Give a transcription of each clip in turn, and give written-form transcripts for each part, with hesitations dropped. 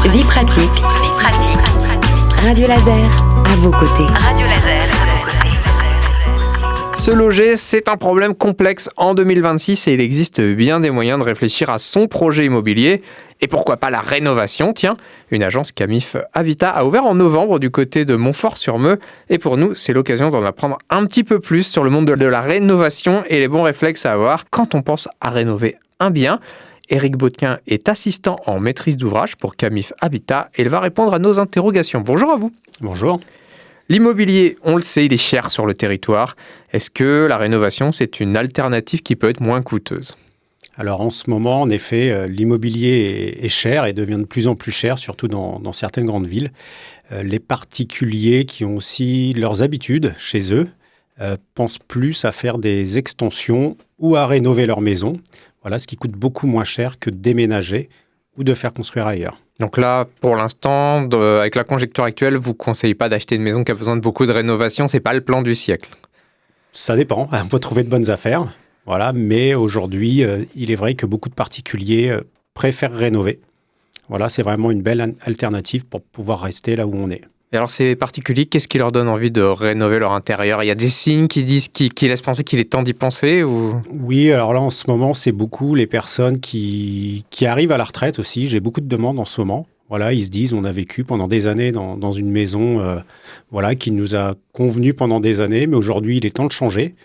Vie pratique. Radio Laser, à vos côtés. Se loger, c'est un problème complexe en 2026 et il existe bien des moyens de réfléchir à son projet immobilier. Et pourquoi pas la rénovation? Tiens, une agence Camif Habitat a ouvert en novembre du côté de Montfort-sur-Meux. Et pour nous, c'est l'occasion d'en apprendre un petit peu plus sur le monde de la rénovation et les bons réflexes à avoir quand on pense à rénover un bien. Éric Baudequin est assistant en maîtrise d'ouvrage pour Camif Habitat et il va répondre à nos interrogations. Bonjour à vous. Bonjour. L'immobilier, on le sait, il est cher sur le territoire. Est-ce que la rénovation, c'est une alternative qui peut être moins coûteuse? Alors en ce moment, en effet, l'immobilier est cher et devient de plus en plus cher, surtout dans certaines grandes villes. Les particuliers qui ont aussi leurs habitudes chez eux pensent plus à faire des extensions ou à rénover leur maison. Voilà, ce qui coûte beaucoup moins cher que de déménager ou de faire construire ailleurs. Donc là, pour l'instant, avec la conjoncture actuelle, vous ne conseillez pas d'acheter une maison qui a besoin de beaucoup de rénovation, ce n'est pas le plan du siècle. Ça dépend, on peut trouver de bonnes affaires. Voilà, mais aujourd'hui, il est vrai que beaucoup de particuliers préfèrent rénover. Voilà, c'est vraiment une belle alternative pour pouvoir rester là où on est. Et alors ces particuliers, qu'est-ce qui leur donne envie de rénover leur intérieur? Il y a des signes qui laissent penser qu'il est temps d'y penser ou... Oui, alors là en ce moment, c'est beaucoup les personnes qui arrivent à la retraite aussi. J'ai beaucoup de demandes en ce moment. Voilà, ils se disent, on a vécu pendant des années dans une maison qui nous a convenu pendant des années, mais aujourd'hui, il est temps de changer.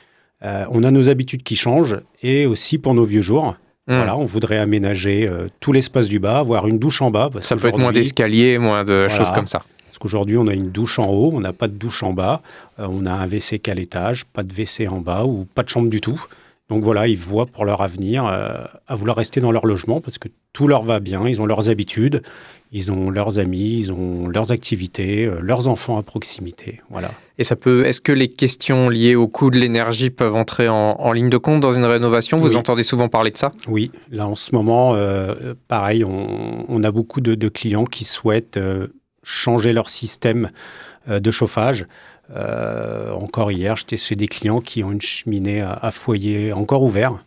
On a nos habitudes qui changent et aussi pour nos vieux jours. Voilà, on voudrait aménager tout l'espace du bas, avoir une douche en bas. Ça peut être moins d'escaliers, moins de choses comme ça. Parce qu'aujourd'hui, on a une douche en haut, on n'a pas de douche en bas, on a un WC qu'à l'étage, pas de WC en bas ou pas de chambre du tout. Donc voilà, ils voient pour leur avenir à vouloir rester dans leur logement parce que tout leur va bien, ils ont leurs habitudes, ils ont leurs amis, ils ont leurs activités, leurs enfants à proximité. Voilà. Et est-ce que les questions liées au coût de l'énergie peuvent entrer en ligne de compte dans une rénovation? Vous entendez souvent parler de ça? Oui, là en ce moment, pareil, on a beaucoup de clients qui souhaitent changer leur système de chauffage. Encore hier, j'étais chez des clients qui ont une cheminée à foyer encore ouvert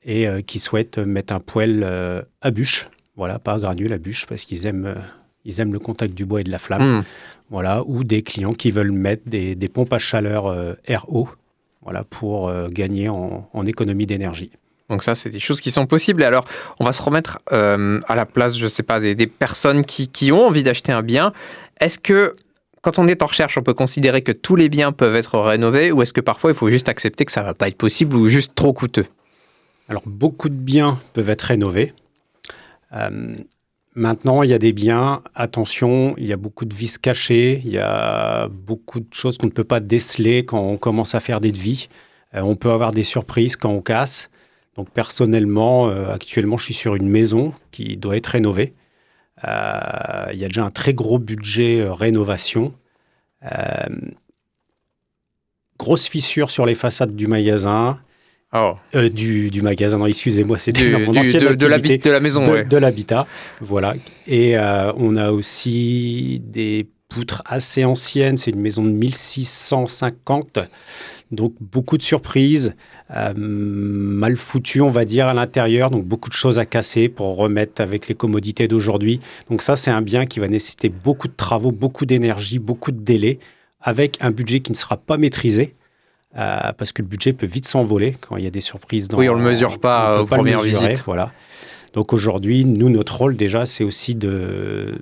et qui souhaitent mettre un poêle à bûche. Voilà, pas à granule, à bûche, parce qu'ils aiment le contact du bois et de la flamme. Voilà, ou des clients qui veulent mettre des pompes à chaleur RO, voilà, pour gagner en économie d'énergie. Donc ça, c'est des choses qui sont possibles. Et alors, on va se remettre à la place, je ne sais pas, des personnes qui ont envie d'acheter un bien. Est-ce que, quand on est en recherche, on peut considérer que tous les biens peuvent être rénovés ou est-ce que parfois, il faut juste accepter que ça ne va pas être possible ou juste trop coûteux? Alors, beaucoup de biens peuvent être rénovés. Maintenant, il y a des biens, attention, il y a beaucoup de vices cachés, il y a beaucoup de choses qu'on ne peut pas déceler quand on commence à faire des devis. On peut avoir des surprises quand on casse. Donc personnellement, actuellement, je suis sur une maison qui doit être rénovée. Il y a déjà un très gros budget rénovation. Grosse fissure sur les façades du magasin. Du magasin, non, excusez-moi, c'était dans mon ancienne activité. De la maison, de l'habitat, voilà. Et on a aussi des poutres assez anciennes. C'est une maison de 1650. Donc, beaucoup de surprises, mal foutues, on va dire, à l'intérieur. Donc, beaucoup de choses à casser pour remettre avec les commodités d'aujourd'hui. Donc, ça, c'est un bien qui va nécessiter beaucoup de travaux, beaucoup d'énergie, beaucoup de délais, avec un budget qui ne sera pas maîtrisé. Parce que le budget peut vite s'envoler quand il y a des surprises. Oui, on ne le mesure pas aux premières visites. Voilà. Donc, aujourd'hui, nous, notre rôle, déjà, c'est aussi de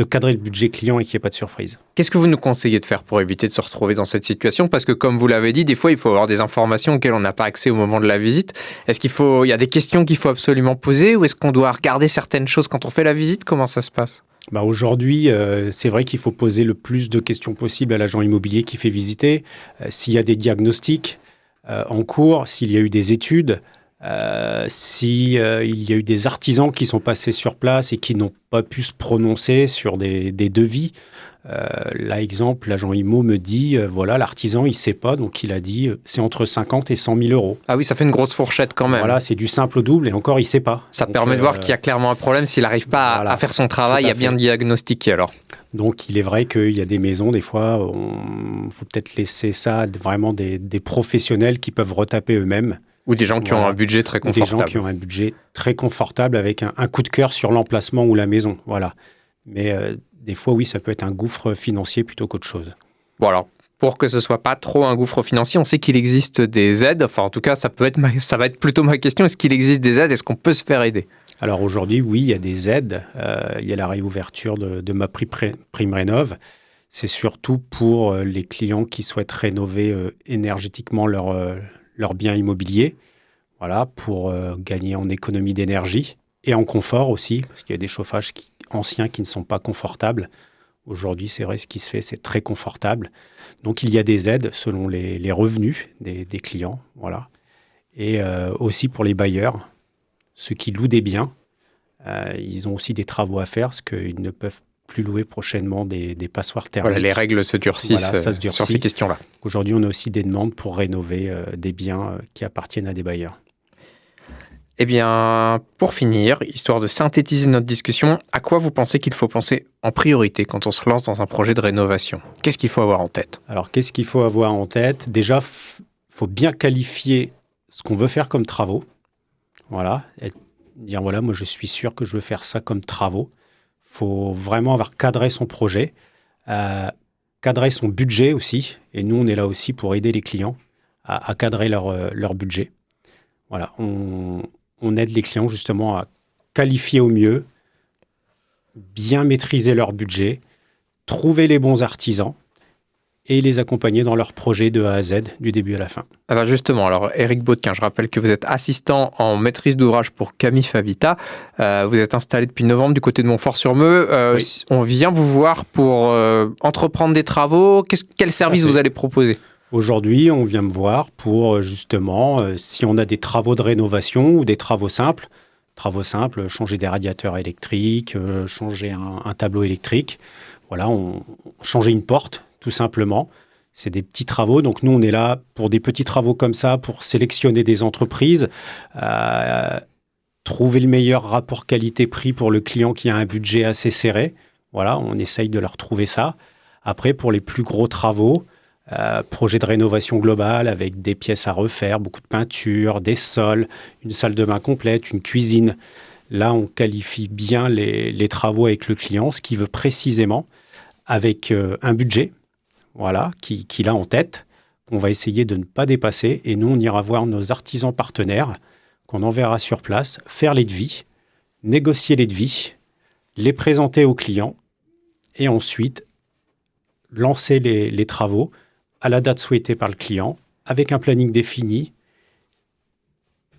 cadrer le budget client et qu'il n'y ait pas de surprise. Qu'est-ce que vous nous conseillez de faire pour éviter de se retrouver dans cette situation? Parce que comme vous l'avez dit, des fois, il faut avoir des informations auxquelles on n'a pas accès au moment de la visite. Est-ce il y a des questions qu'il faut absolument poser ou est-ce qu'on doit regarder certaines choses quand on fait la visite? Comment ça se passe? Aujourd'hui, c'est vrai qu'il faut poser le plus de questions possible à l'agent immobilier qui fait visiter. S'il y a des diagnostics en cours, s'il y a eu des études, s'il y a eu des artisans qui sont passés sur place et qui n'ont pas pu se prononcer sur des devis. Là, exemple, l'agent IMO me dit, voilà, l'artisan, il ne sait pas, donc il a dit, c'est entre 50 et 100 000 euros. Ah oui, ça fait une grosse fourchette quand même. Voilà, c'est du simple au double et encore, il ne sait pas. Ça permet de voir qu'il y a clairement un problème. S'il n'arrive pas à faire son travail, il y a bien diagnostiqué alors. Donc, il est vrai qu'il y a des maisons, des fois, il faut peut-être laisser ça vraiment des professionnels qui peuvent retaper eux-mêmes. Ou des gens qui ont un budget très confortable. Des gens qui ont un budget très confortable avec un coup de cœur sur l'emplacement ou la maison. Voilà. Mais des fois, oui, ça peut être un gouffre financier plutôt qu'autre chose. Bon alors, pour que ce soit pas trop un gouffre financier, on sait qu'il existe des aides. Enfin, en tout cas, ça va être plutôt ma question. Est-ce qu'il existe des aides? Est-ce qu'on peut se faire aider? Alors aujourd'hui, oui, il y a des aides. Il y a la réouverture de MaPrimeRénov'. C'est surtout pour les clients qui souhaitent rénover énergétiquement leur bien immobilier. Voilà, pour gagner en économie d'énergie et en confort aussi, parce qu'il y a des chauffages anciens qui ne sont pas confortables. Aujourd'hui, c'est vrai, ce qui se fait, c'est très confortable. Donc, il y a des aides selon les revenus des clients. Voilà. Et aussi pour les bailleurs, ceux qui louent des biens, ils ont aussi des travaux à faire parce qu'ils ne peuvent plus louer prochainement des passoires thermiques. Voilà, les règles se durcissent, Voilà, ça se durcit. sur ces questions-là. Aujourd'hui, on a aussi des demandes pour rénover des biens qui appartiennent à des bailleurs. Eh bien, pour finir, histoire de synthétiser notre discussion, à quoi vous pensez qu'il faut penser en priorité quand on se lance dans un projet de rénovation? Qu'est-ce qu'il faut avoir en tête? Alors, qu'est-ce qu'il faut avoir en tête? Déjà, faut bien qualifier ce qu'on veut faire comme travaux. Voilà, et dire, voilà, moi, je suis sûr que je veux faire ça comme travaux. Il faut vraiment avoir cadré son projet, cadrer son budget aussi. Et nous, on est là aussi pour aider les clients à cadrer leur budget. Voilà, on aide les clients justement à qualifier au mieux, bien maîtriser leur budget, trouver les bons artisans et les accompagner dans leur projet de A à Z, du début à la fin. Ah bah justement, alors Éric Baudequin, je rappelle que vous êtes assistant en maîtrise d'ouvrage pour Camif Habitat. Vous êtes installé depuis novembre du côté de Montfort-sur-Meux. Oui. On vient vous voir pour entreprendre des travaux. Quel service vous allez proposer? Aujourd'hui, on vient me voir pour justement, si on a des travaux de rénovation ou des travaux simples, changer des radiateurs électriques, changer un tableau électrique, voilà, changer une porte, tout simplement. C'est des petits travaux, donc nous, on est là pour des petits travaux comme ça, pour sélectionner des entreprises, trouver le meilleur rapport qualité-prix pour le client qui a un budget assez serré. Voilà, on essaye de leur trouver ça. Après, pour les plus gros travaux, projet de rénovation globale avec des pièces à refaire, beaucoup de peinture, des sols, une salle de bain complète, une cuisine. Là, on qualifie bien les travaux avec le client, ce qu'il veut précisément, avec un budget, voilà, qu'il a en tête, qu'on va essayer de ne pas dépasser. Et nous, on ira voir nos artisans partenaires, qu'on enverra sur place, faire les devis, négocier les devis, les présenter aux clients et ensuite lancer les travaux à la date souhaitée par le client, avec un planning défini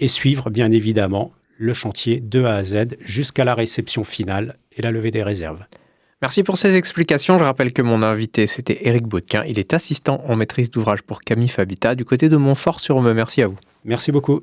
et suivre, bien évidemment, le chantier de A à Z jusqu'à la réception finale et la levée des réserves. Merci pour ces explications. Je rappelle que mon invité, c'était Éric Baudequin. Il est assistant en maîtrise d'ouvrage pour Camif Habitat du côté de Montfort-sur-Meux. Merci à vous. Merci beaucoup.